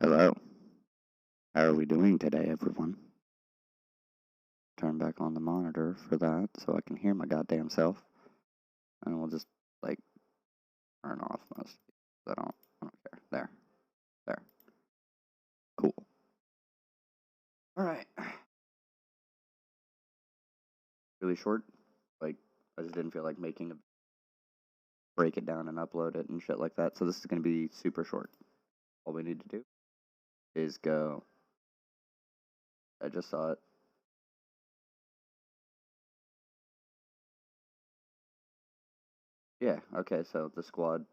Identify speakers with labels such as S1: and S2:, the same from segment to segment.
S1: Hello. How are we doing today, everyone? Turn back on the monitor for that so I can hear my goddamn self. And we'll just, like, turn off most. I don't care. There. Cool. Alright. Really short. Like, I just didn't feel like break it down and upload it and shit like that. So this is going to be super short. All we need to do is go. I just saw it. Yeah, okay, so the squad.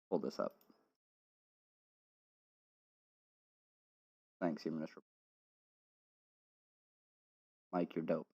S1: Pull this up. Thanks, Humanist. Mike, you're dope.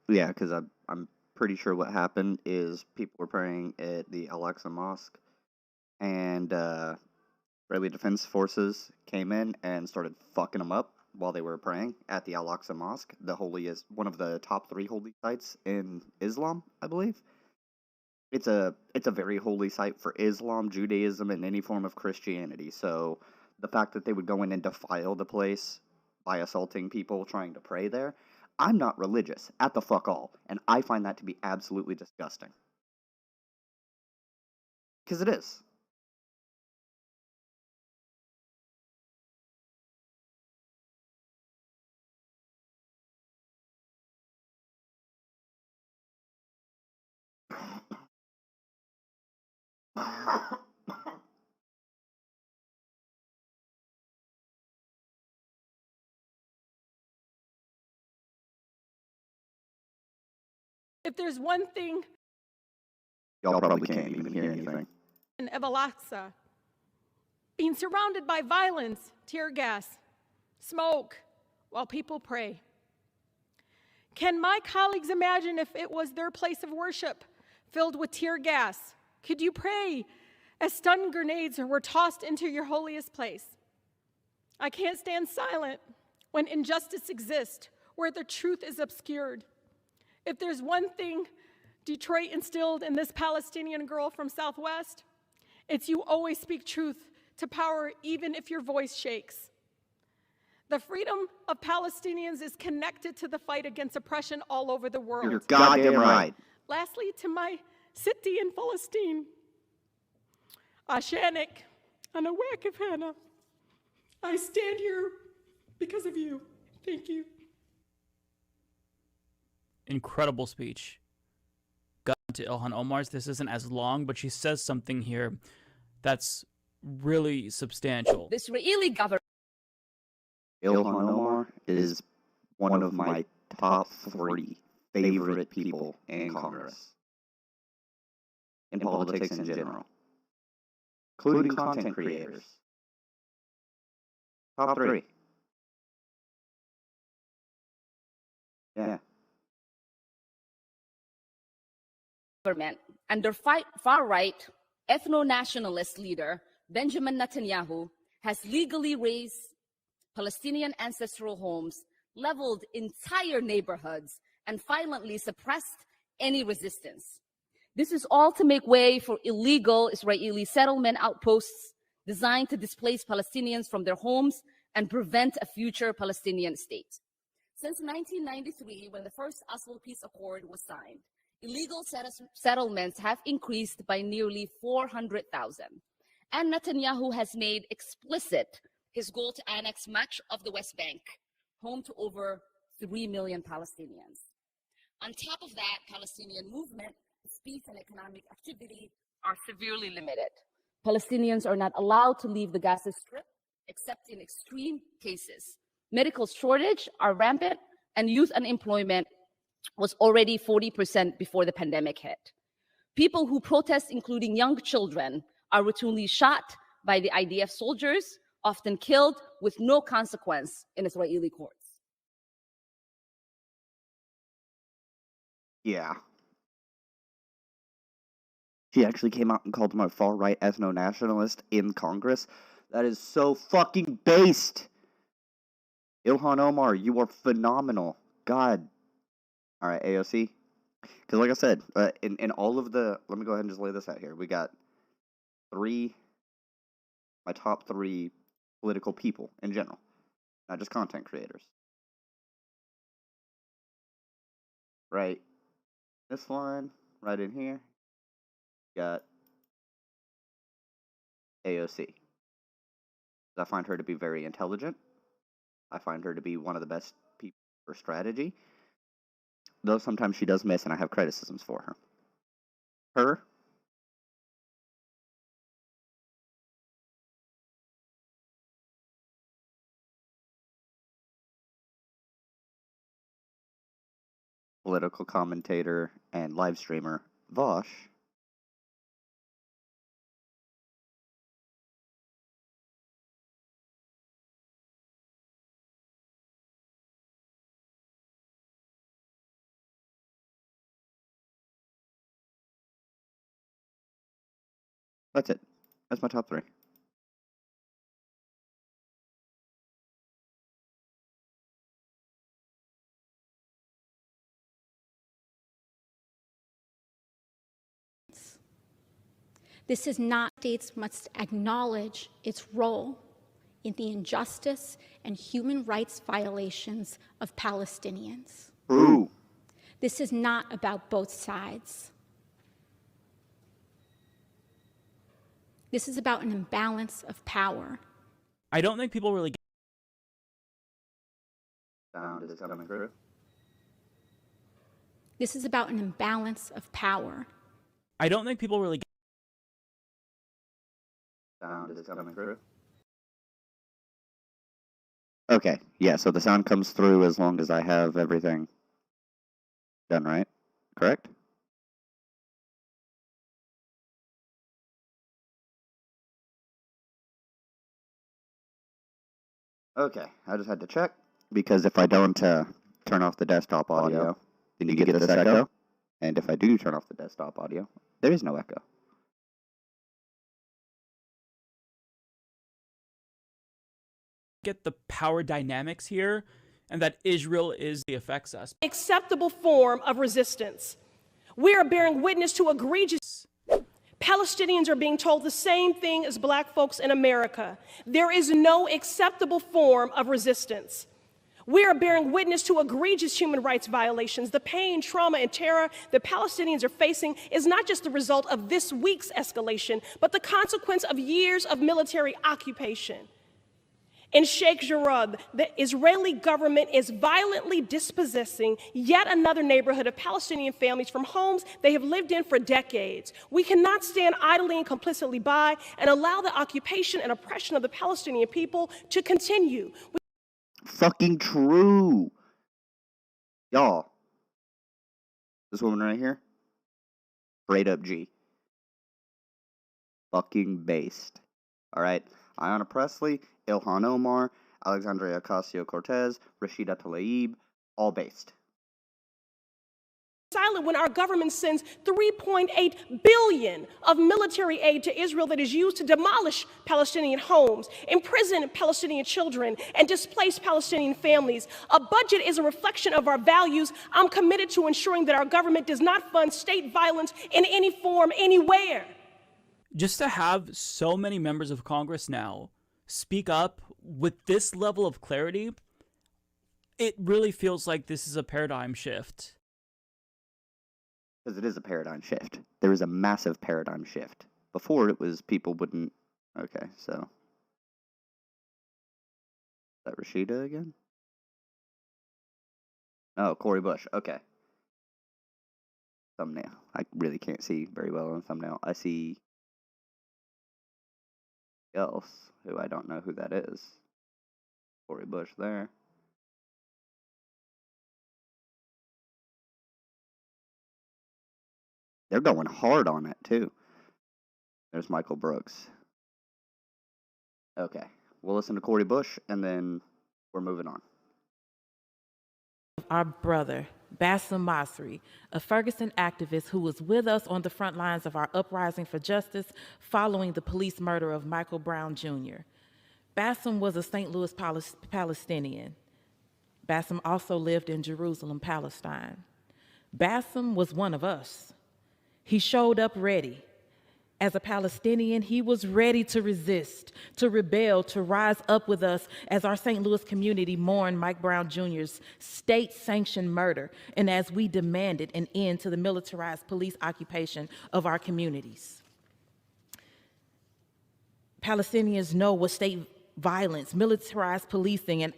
S1: Yeah, because I'm pretty sure what happened is people were praying at the Al-Aqsa Mosque, and Israeli Defense Forces came in and started fucking them up while they were praying at the Al-Aqsa Mosque, the holiest, one of the top 3 holy sites in Islam, I believe. It's a very holy site for Islam, Judaism, and any form of Christianity. So the fact that they would go in and defile the place by assaulting people trying to pray there, I'm not religious at the fuck all, and I find that to be absolutely disgusting. Because it is.
S2: If there's one thing
S1: Y'all probably can't even hear anything.
S2: of Al-Aqsa, being surrounded by violence, tear gas, smoke, while people pray. Can my colleagues imagine if it was their place of worship filled with tear gas? Could you pray as stun grenades were tossed into your holiest place? I can't stand silent when injustice exists, where the truth is obscured. If there's one thing Detroit instilled in this Palestinian girl from Southwest, it's you always speak truth to power even if your voice shakes. The freedom of Palestinians is connected to the fight against oppression all over the world.
S1: You're goddamn right.
S2: Lastly, to my city in Palestine, Ashanik, Anawak Hannah, I stand here because of you. Thank you.
S3: Incredible speech. Got to Ilhan Omar's. This isn't as long, but she says something here that's really substantial.
S4: The Israeli government.
S1: Ilhan Omar is one of my top 3 favorite people in Congress. In politics in general. Including content creators. Top 3. Yeah.
S4: Government under far-right ethno-nationalist leader Benjamin Netanyahu has legally razed Palestinian ancestral homes, leveled entire neighborhoods, and violently suppressed any resistance. This is all to make way for illegal Israeli settlement outposts designed to displace Palestinians from their homes and prevent a future Palestinian state. Since 1993, when the first Oslo Peace Accord was signed, illegal settlements have increased by nearly 400,000. And Netanyahu has made explicit his goal to annex much of the West Bank, home to over 3 million Palestinians. On top of that, Palestinian movement, speech, and economic activity are severely limited. Palestinians are not allowed to leave the Gaza Strip except in extreme cases. Medical shortage are rampant, and youth unemployment was already 40% before the pandemic hit. People who protest, including young children, are routinely shot by the IDF soldiers, often killed with no consequence in Israeli courts.
S1: Yeah. She actually came out and called him a far-right ethno-nationalist in Congress. That is so fucking based. Ilhan Omar, you are phenomenal. God. All right, AOC. Because like I said, in all of the... Let me go ahead and just lay this out here. We got my top 3 political people in general. Not just content creators. Right. This line, right in here, got AOC. I find her to be very intelligent. I find her to be one of the best people for strategy. Though sometimes she does miss, and I have criticisms for her. Her. Political commentator and live streamer Vosh. That's it. That's my top 3.
S5: This is not states must acknowledge its role in the injustice and human rights violations of Palestinians.
S1: Ooh.
S5: This is not about both sides. This is about an imbalance of power.
S3: I don't think people really get
S1: Sound is coming through.
S5: This is about an imbalance of power.
S3: I don't think people really get
S1: Sound is coming through. Okay, yeah, so the sound comes through as long as I have everything done right, correct? Okay, I just had to check, because if I don't turn off the desktop audio, then you get this echo, and if I do turn off the desktop audio, there is no echo.
S3: the power dynamics here, and that Israel is the affects us.
S2: Acceptable form of resistance. We are bearing witness to egregious. Palestinians are being told the same thing as black folks in America. There is no acceptable form of resistance. We are bearing witness to egregious human rights violations. The pain, trauma, and terror that Palestinians are facing is not just the result of this week's escalation, but the consequence of years of military occupation. In Sheikh Jarrah, the Israeli government is violently dispossessing yet another neighborhood of Palestinian families from homes they have lived in for decades. We cannot stand idly and complicitly by and allow the occupation and oppression of the Palestinian people to continue.
S1: Fucking true. Y'all. This woman right here. Straight up G. Fucking based. Alright? Ayanna Pressley, Ilhan Omar, Alexandria Ocasio-Cortez, Rashida Tlaib, all based.
S2: Silent when our government sends $3.8 billion of military aid to Israel that is used to demolish Palestinian homes, imprison Palestinian children, and displace Palestinian families. A budget is a reflection of our values. I'm committed to ensuring that our government does not fund state violence in any form, anywhere.
S3: Just to have so many members of Congress now speak up with this level of clarity, it really feels like this is a paradigm shift.
S1: Because it is a paradigm shift. There is a massive paradigm shift. Before it was people wouldn't... Okay, so... Is that Rashida again? Oh, Cori Bush. Okay. Thumbnail. I really can't see very well on the thumbnail. I see... else, who I don't know who that is. Cori Bush there. They're going hard on it, too. There's Michael Brooks. Okay. We'll listen to Cori Bush, and then we're moving on.
S6: Our brother, Bassem Masri, a Ferguson activist who was with us on the front lines of our uprising for justice following the police murder of Michael Brown Jr. Bassem was a St. Louis Palestinian. Bassem also lived in Jerusalem, Palestine. Bassem was one of us. He showed up ready. As a Palestinian, he was ready to resist, to rebel, to rise up with us as our St. Louis community mourned Mike Brown Jr.'s state-sanctioned murder, and as we demanded an end to the militarized police occupation of our communities. Palestinians know what state violence, militarized policing, and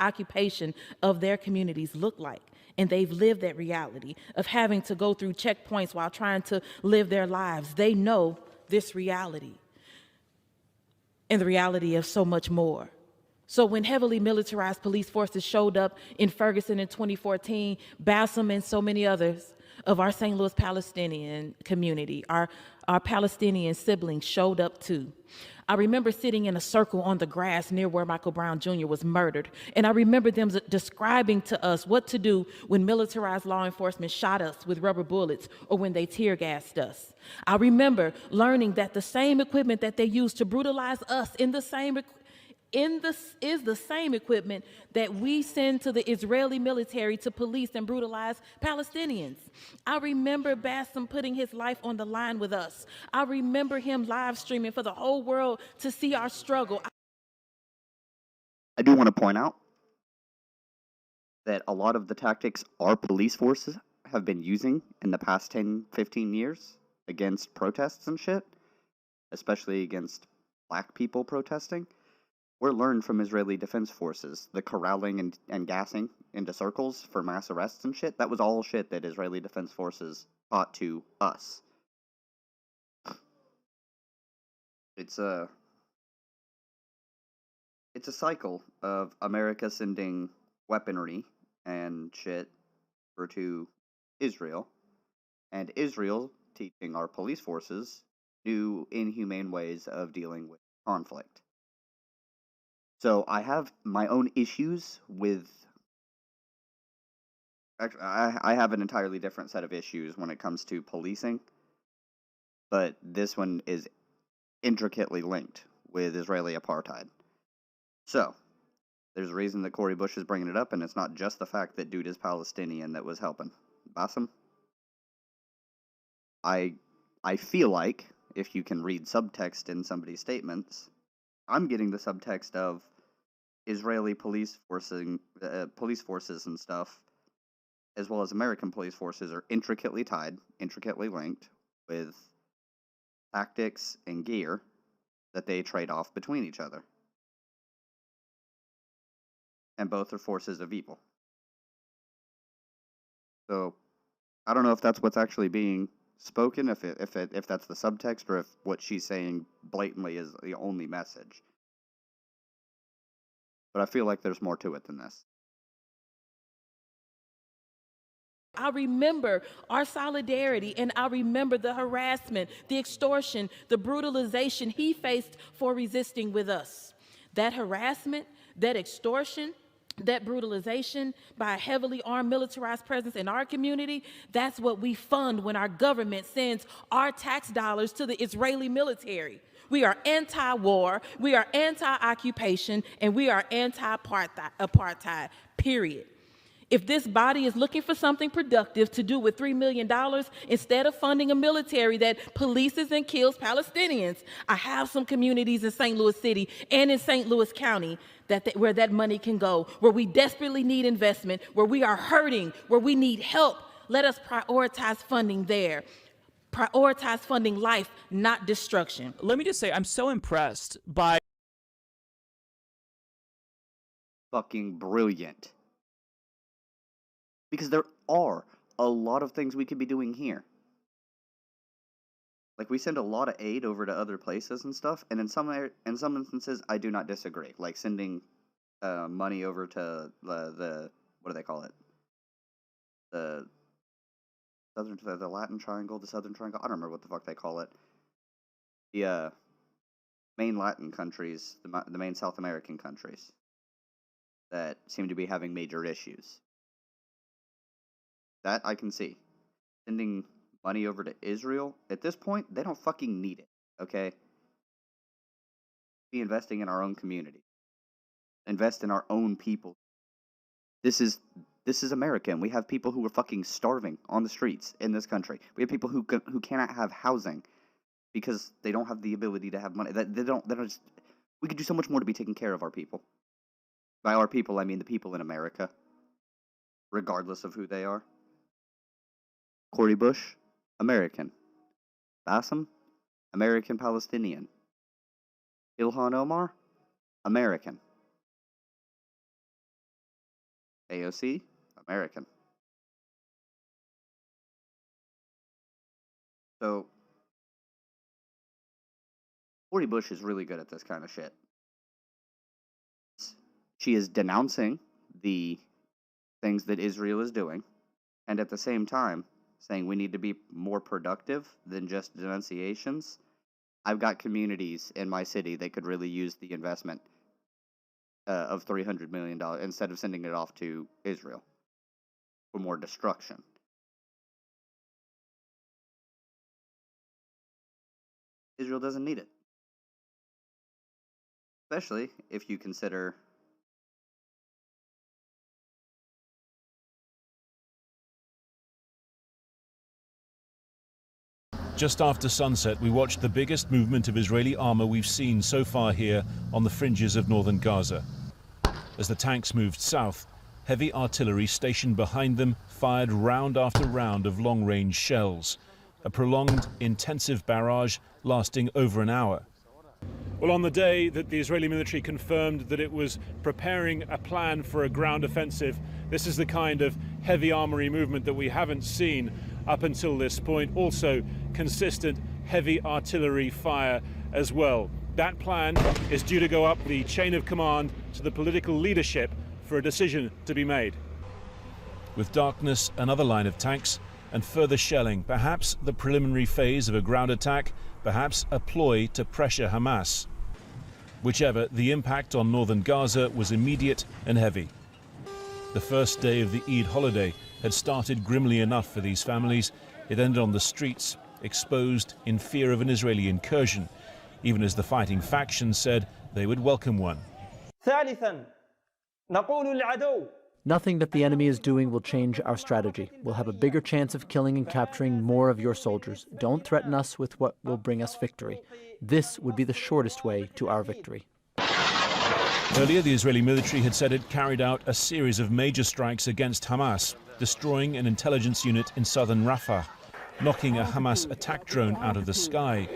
S6: occupation of their communities look like. And they've lived that reality of having to go through checkpoints while trying to live their lives. They know this reality and the reality of so much more. So when heavily militarized police forces showed up in Ferguson in 2014, Bassem and so many others of our St. Louis Palestinian community, our Palestinian siblings showed up too. I remember sitting in a circle on the grass near where Michael Brown Jr. was murdered, and I remember them describing to us what to do when militarized law enforcement shot us with rubber bullets or when they tear gassed us. I remember learning that the same equipment that they used to brutalize us is the same equipment that we send to the Israeli military to police and brutalize Palestinians. I remember Bassem putting his life on the line with us. I remember him live streaming for the whole world to see our struggle.
S1: I do want to point out that a lot of the tactics our police forces have been using in the past 10, 15 years against protests and shit, especially against black people protesting, were learned from Israeli Defense Forces. The corralling and gassing into circles for mass arrests and shit, that was all shit that Israeli Defense Forces taught to us. It's a cycle of America sending weaponry and shit to Israel, and Israel teaching our police forces new inhumane ways of dealing with conflict. So I have my own issues with... Actually, I have an entirely different set of issues when it comes to policing, but this one is intricately linked with Israeli apartheid. So, there's a reason that Cori Bush is bringing it up, and it's not just the fact that dude is Palestinian that was helping. Bassem? I feel like, if you can read subtext in somebody's statements, I'm getting the subtext of Israeli police forces and stuff, as well as American police forces, are intricately tied, intricately linked with tactics and gear that they trade off between each other. And both are forces of evil. So, I don't know if that's what's actually being spoken, if that's the subtext, or if what she's saying blatantly is the only message. But I feel like there's more to it than this.
S6: I remember our solidarity, and I remember the harassment, the extortion, the brutalization he faced for resisting with us. That harassment, that extortion, that brutalization by a heavily armed militarized presence in our community, that's what we fund when our government sends our tax dollars to the Israeli military. We are anti-war, we are anti-occupation, and we are anti-apartheid, period. If this body is looking for something productive to do with $3 million instead of funding a military that polices and kills Palestinians, I have some communities in St. Louis City and in St. Louis County where that money can go, where we desperately need investment, where we are hurting, where we need help. Let us prioritize funding there. Prioritize funding life, not destruction.
S3: Let me just say, I'm so impressed by...
S1: Fucking brilliant. Because there are a lot of things we could be doing here. Like, we send a lot of aid over to other places and stuff, and in some instances, I do not disagree. Like, sending money over to the what do they call it? The the Latin Triangle, the Southern Triangle. I don't remember what the fuck they call it. The main Latin countries, the main South American countries that seem to be having major issues. That I can see. Sending money over to Israel, at this point, they don't fucking need it, okay? Be investing in our own community. Invest in our own people. This is America, and we have people who are fucking starving on the streets in this country. We have people who cannot have housing because they don't have the ability to have money. They don't just. We could do so much more to be taking care of our people. By our people, I mean the people in America, regardless of who they are. Cori Bush, American. Bassem, American Palestinian. Ilhan Omar, American. AOC, American. So, Cori Bush is really good at this kind of shit. She is denouncing the things that Israel is doing, and at the same time saying we need to be more productive than just denunciations. I've got communities in my city that could really use the investment of $300 million instead of sending it off to Israel for more destruction. Israel doesn't need it. Especially if you consider
S7: Just after sunset, we watched the biggest movement of Israeli armor we've seen so far here on the fringes of northern Gaza. As the tanks moved south, heavy artillery stationed behind them fired round after round of long-range shells, a prolonged, intensive barrage lasting over an hour. Well, on the day that the Israeli military confirmed that it was preparing a plan for a ground offensive, this is the kind of heavy armory movement that we haven't seen up until this point. Also, consistent heavy artillery fire as well. That plan is due to go up the chain of command to the political leadership for a decision to be made. With darkness, another line of tanks and further shelling, perhaps the preliminary phase of a ground attack, perhaps a ploy to pressure Hamas. Whichever, the impact on northern Gaza was immediate and heavy. The first day of the Eid holiday had started grimly enough for these families. It ended on the streets, exposed in fear of an Israeli incursion, even as the fighting factions said they would welcome one.
S8: Nothing that the enemy is doing will change our strategy. We'll have a bigger chance of killing and capturing more of your soldiers. Don't threaten us with what will bring us victory. This would be the shortest way to our victory.
S7: Earlier, the Israeli military had said it carried out a series of major strikes against Hamas, destroying an intelligence unit in southern Rafah, knocking a Hamas attack drone out of the sky.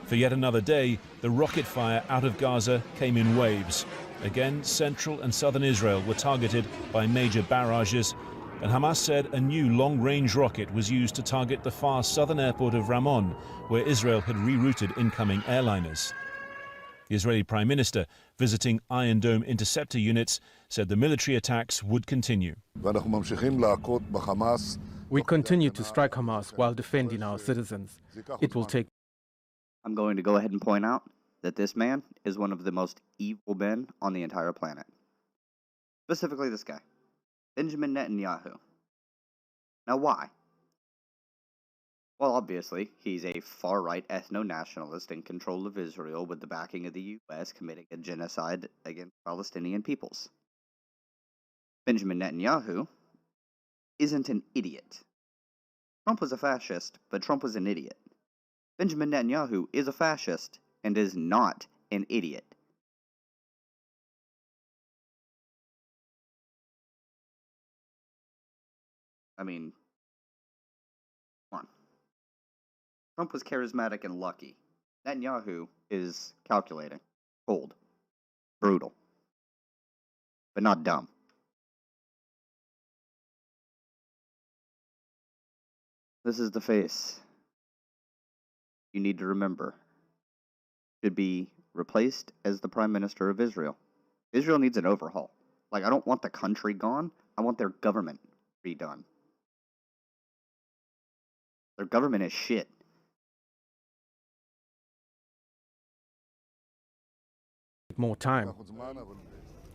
S7: For yet another day, the rocket fire out of Gaza came in waves. Again, central and southern Israel were targeted by major barrages, and Hamas said a new long-range rocket was used to target the far southern airport of Ramon, where Israel had rerouted incoming airliners. The Israeli Prime Minister, visiting Iron Dome interceptor units, said the military attacks would continue.
S9: We continue to strike Hamas while defending our citizens. It will take.
S1: I'm going to go ahead and point out that this man is one of the most evil men on the entire planet. Specifically this guy, Benjamin Netanyahu. Now why? Well, obviously, he's a far-right ethno-nationalist in control of Israel with the backing of the U.S. committing a genocide against Palestinian peoples. Benjamin Netanyahu isn't an idiot. Trump was a fascist, but Trump was an idiot. Benjamin Netanyahu is a fascist and is not an idiot. I mean, come on. Trump was charismatic and lucky. Netanyahu is calculating, cold, brutal, but not dumb. This is the face you need to remember should be replaced as the Prime Minister of Israel. Israel needs an overhaul. Like, I don't want the country gone. I want their government redone. Their government is shit.
S9: More time.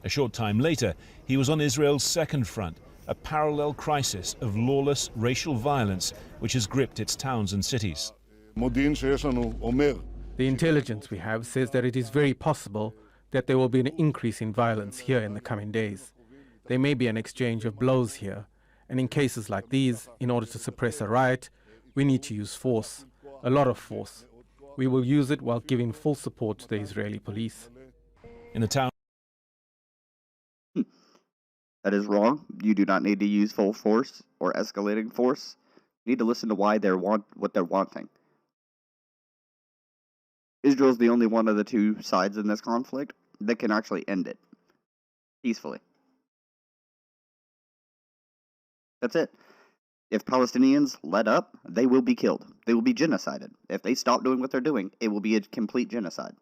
S7: A short time later, he was on Israel's second front, a parallel crisis of lawless racial violence which has gripped its towns and cities.
S9: The intelligence we have says that it is very possible that there will be an increase in violence here in the coming days. There may be an exchange of blows here, and in cases like these, in order to suppress a riot, we need to use force, a lot of force. We will use it while giving full support to the Israeli police.
S7: In the town,
S1: That is wrong. You do not need to use full force or escalating force. You need to listen to why what they're wanting. Israel's the only one of the two sides in this conflict that can actually end it peacefully. That's it. If Palestinians let up, they will be killed. They will be genocided. If they stop doing what they're doing, it will be a complete genocide.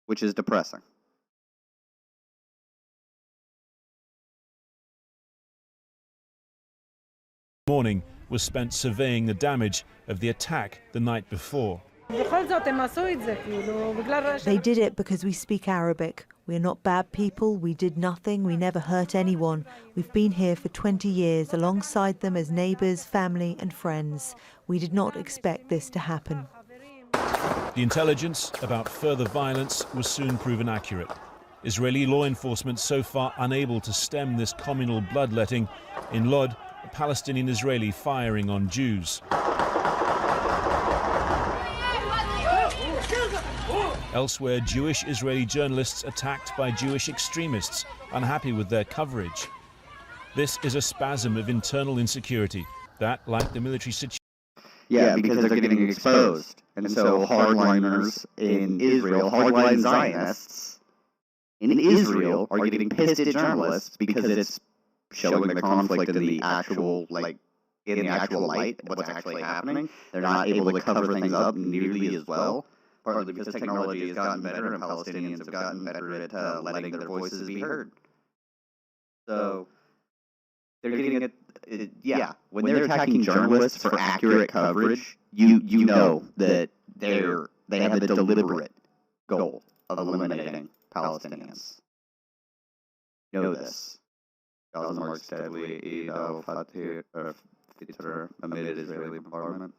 S1: Which is depressing.
S7: morning was spent surveying the damage of the attack the night before.
S10: They did it because we speak Arabic. We're not bad people, we did nothing, we never hurt anyone. We've been here for 20 years alongside them as neighbours, family and friends. We did not expect this to happen.
S7: The intelligence about further violence was soon proven accurate. Israeli law enforcement so far unable to stem this communal bloodletting. In Lod, a Palestinian Israeli firing on Jews. Elsewhere, Jewish Israeli journalists attacked by Jewish extremists, unhappy with their coverage. This is a spasm of internal insecurity that, like the military situation...
S1: Yeah, because they're getting exposed. And so hardliners in Israel, hardline Zionists in Israel are getting pissed at journalists because it's showing the conflict in the actual, in the actual light, what's actually happening. They're not able to cover things up nearly as well. Partly because technology has gotten better and Palestinians have gotten better at letting their voices be heard. So, they're getting it, yeah, when they're attacking journalists for accurate coverage, you know that they have the deliberate goal of eliminating Palestinians. You know this. Gaza marks deadly Eid al-Fitr amid Israeli bombardment.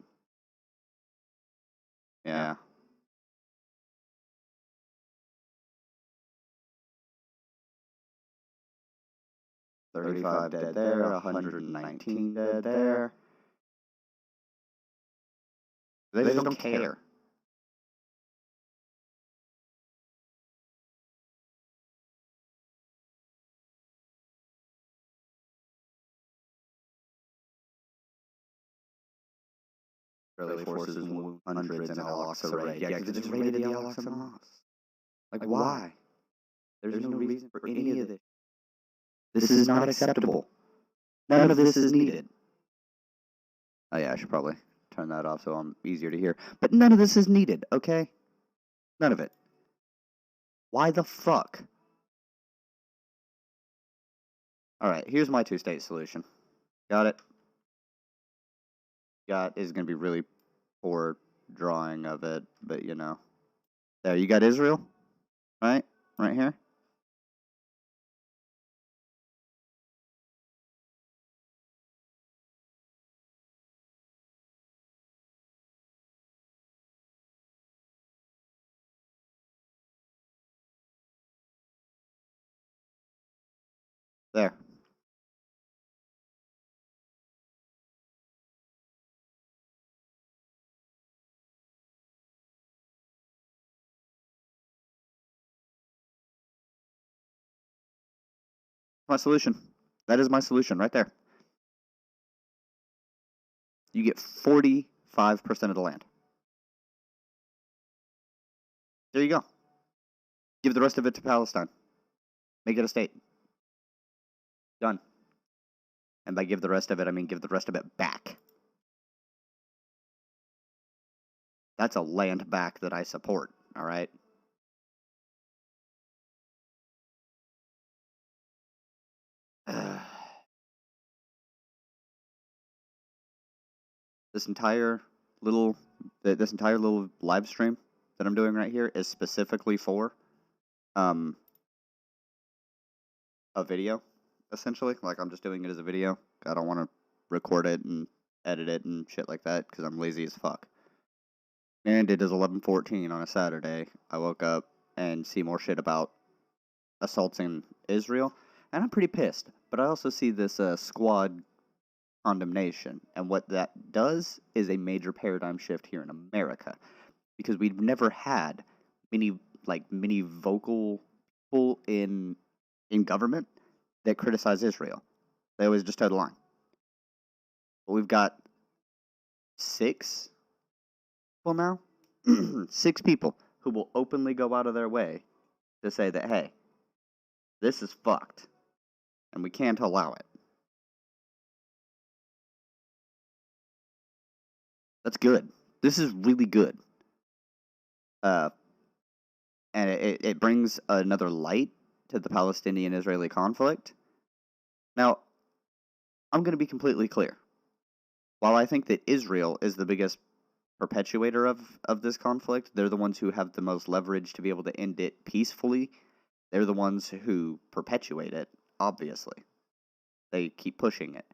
S1: Yeah. $35 dead there, 119 dead there. They just don't care. Israeli forces wound hundreds in Al-Aqsa raid. Yeah, because it just raided the Al-Aqsa mosque. Like, why? There's no reason for any of this. This is not acceptable. None of this is needed. Oh yeah, I should probably turn that off so I'm easier to hear. But none of this is needed, okay? None of it. Why the fuck? Alright, here's my two-state solution. Got it? Is going to be really poor drawing of it, but you know. There, you got Israel? Right? Right here? There. My solution. That is my solution right there. You get 45% of the land. There you go. Give the rest of it to Palestine. Make it a state. Done. And by give the rest of it, I mean give the rest of it back. That's a land back that I support, alright? this entire little this entire little live stream that I'm doing right here is specifically for a video, essentially. Like, I'm just doing it as a video. I don't want to record it and edit it and shit like that because I'm lazy as fuck. And it is 11:14 on a Saturday. I woke up and see more shit about assaulting Israel, and I'm pretty pissed. But I also see this squad condemnation, and what that does is a major paradigm shift here in America, because we've never had many vocal people in government that criticize Israel. They always just toe the line. But we've got 6 people now, 6 people who will openly go out of their way to say that, hey, this is fucked, and we can't allow it. That's good. This is really good. And it brings another light to the Palestinian-Israeli conflict. Now, I'm going to be completely clear. While I think that Israel is the biggest perpetuator of this conflict, they're the ones who have the most leverage to be able to end it peacefully. They're the ones who perpetuate it, obviously. They keep pushing it.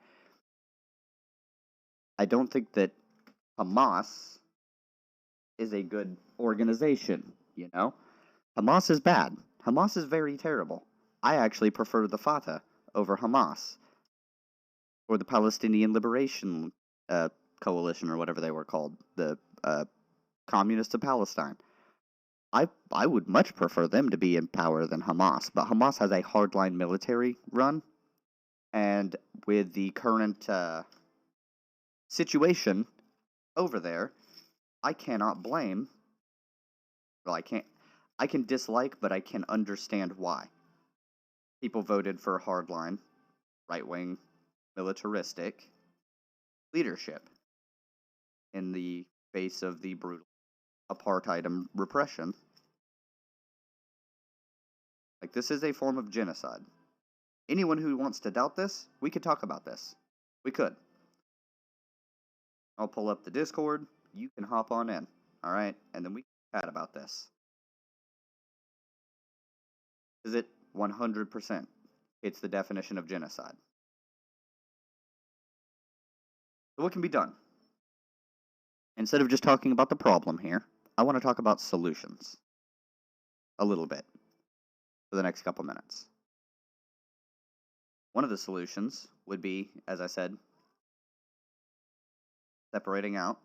S1: I don't think that Hamas is a good organization, you know? Hamas is bad. Hamas is very terrible. I actually prefer the Fatah over Hamas, or the Palestinian Liberation Coalition, or whatever they were called, the Communists of Palestine. I would much prefer them to be in power than Hamas, but Hamas has a hardline military run, and with the current situation over there, I cannot blame. Well, I can dislike, but I can understand why. People voted for hardline, right-wing, militaristic leadership in the face of the brutal apartheid and repression. Like, this is a form of genocide. Anyone who wants to doubt this, we could talk about this. We could. I'll pull up the Discord. You can hop on in, alright? And then we can chat about this. Is it 100%? It's the definition of genocide. So what can be done? Instead of just talking about the problem here, I want to talk about solutions. A little bit. For the next couple minutes. One of the solutions would be, as I said, separating out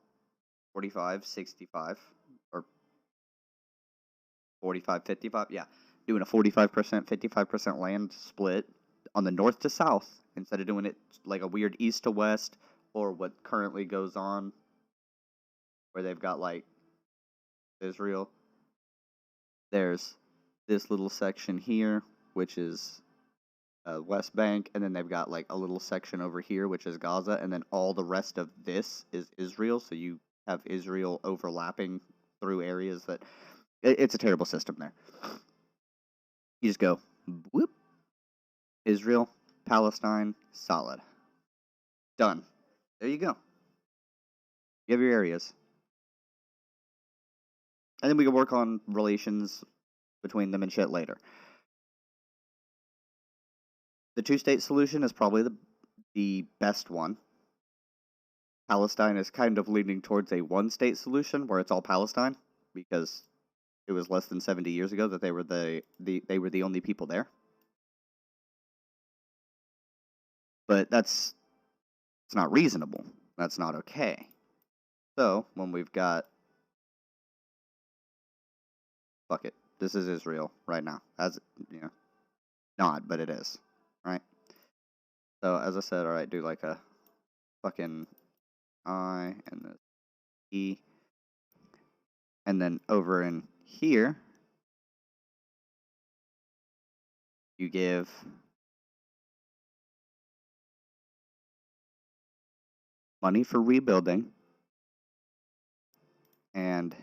S1: 45-65, or 45-55, yeah. Doing a 45%, 55% land split on the north to south, instead of doing it like a weird east to west, or what currently goes on, where they've got, like, Israel. There's this little section here, which is West Bank, and then they've got, like, a little section over here, which is Gaza, and then all the rest of this is Israel, so you have Israel overlapping through areas that... It's a terrible system there. You just go, whoop, Israel, Palestine, solid. Done. There you go. You have your areas. And then we can work on relations between them and shit later. The two-state solution is probably the best one. Palestine is kind of leaning towards a one-state solution where it's all Palestine, because it was less than 70 years ago that they were the only people there. But it's not reasonable. That's not okay. So, when we've got... Fuck it. This is Israel right now. As, you know, not, but it is. Right? So, as I said, alright, do like a fucking I and the E. And then over in here, you give money for rebuilding and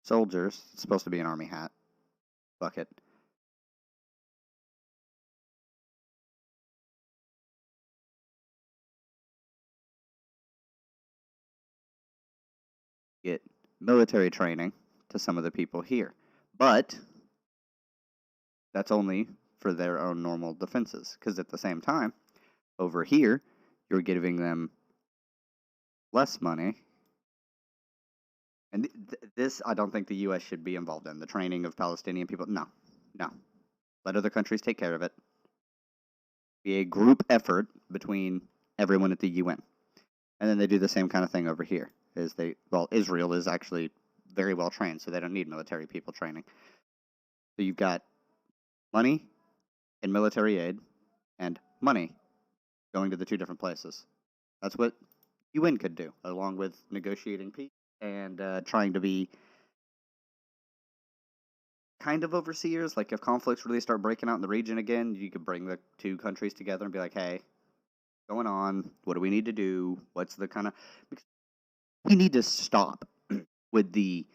S1: soldiers. It's supposed to be an army hat, Fuck it. Get military training to some of the people here. But that's only for their own normal defenses. Because at the same time, over here, you're giving them less money. And this, I don't think the U.S. should be involved in. The training of Palestinian people. No. No. Let other countries take care of it. Be a group effort between everyone at the UN. And then they do the same kind of thing over here. Israel is actually very well trained, so they don't need military people training. So you've got money and military aid and money going to the two different places. That's what UN could do, along with negotiating peace and trying to be kind of overseers. Like if conflicts really start breaking out in the region again, you could bring the two countries together and be like, hey, what's going on? What do we need to do? What's the kind of... Because we need to stop with the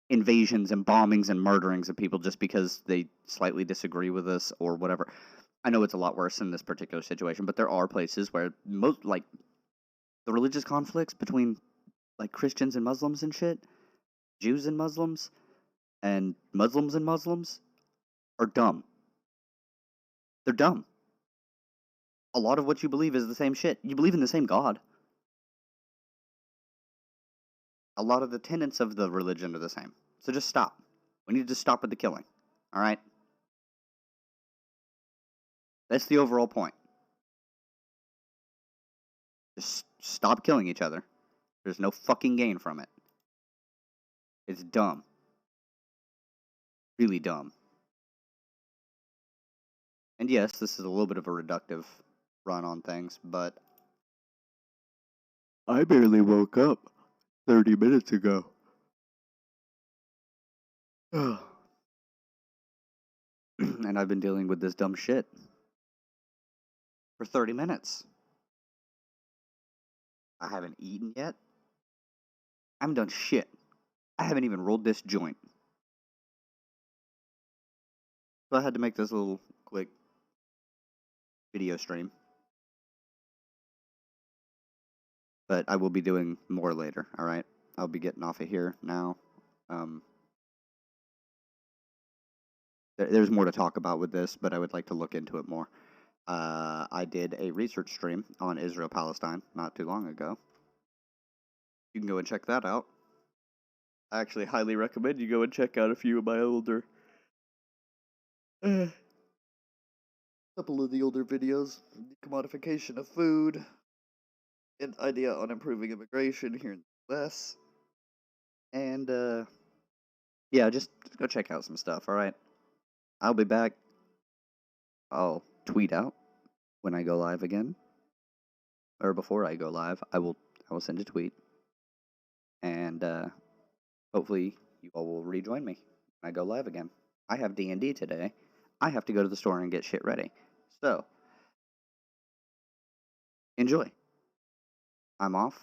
S1: invasions and bombings and murderings of people just because they slightly disagree with us or whatever. I know it's a lot worse in this particular situation, but there are places where most, like, the religious conflicts between, like, Christians and Muslims and shit, Jews and Muslims are dumb. They're dumb. A lot of what you believe is the same shit. You believe in the same God. A lot of the tenets of the religion are the same. So just stop. We need to stop with the killing. All right? That's the overall point. Just stop killing each other. There's no fucking gain from it. It's dumb. Really dumb. And yes, this is a little bit of a reductive run on things, but I barely woke up 30 minutes ago. And I've been dealing with this dumb shit for 30 minutes. I haven't eaten yet. I haven't done shit. I haven't even rolled this joint. So I had to make this little quick video stream. But I will be doing more later, alright? I'll be getting off of here now. There's more to talk about with this, but I would like to look into it more. I did a research stream on Israel-Palestine not too long ago. You can go and check that out. I actually highly recommend you go and check out a few of my older... couple of the older videos. Commodification of food. An idea on improving immigration here in the US. And, yeah, just go check out some stuff, alright? I'll be back. I'll tweet out when I go live again. Or before I go live, I will send a tweet. And, hopefully you all will rejoin me when I go live again. I have D&D today. I have to go to the store and get shit ready. So, enjoy. I'm off.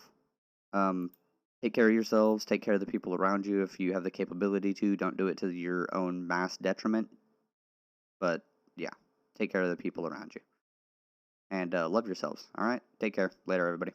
S1: Take care of yourselves. Take care of the people around you if you have the capability to. Don't do it to your own mass detriment. But, yeah. Take care of the people around you. And love yourselves. Alright? Take care. Later, everybody.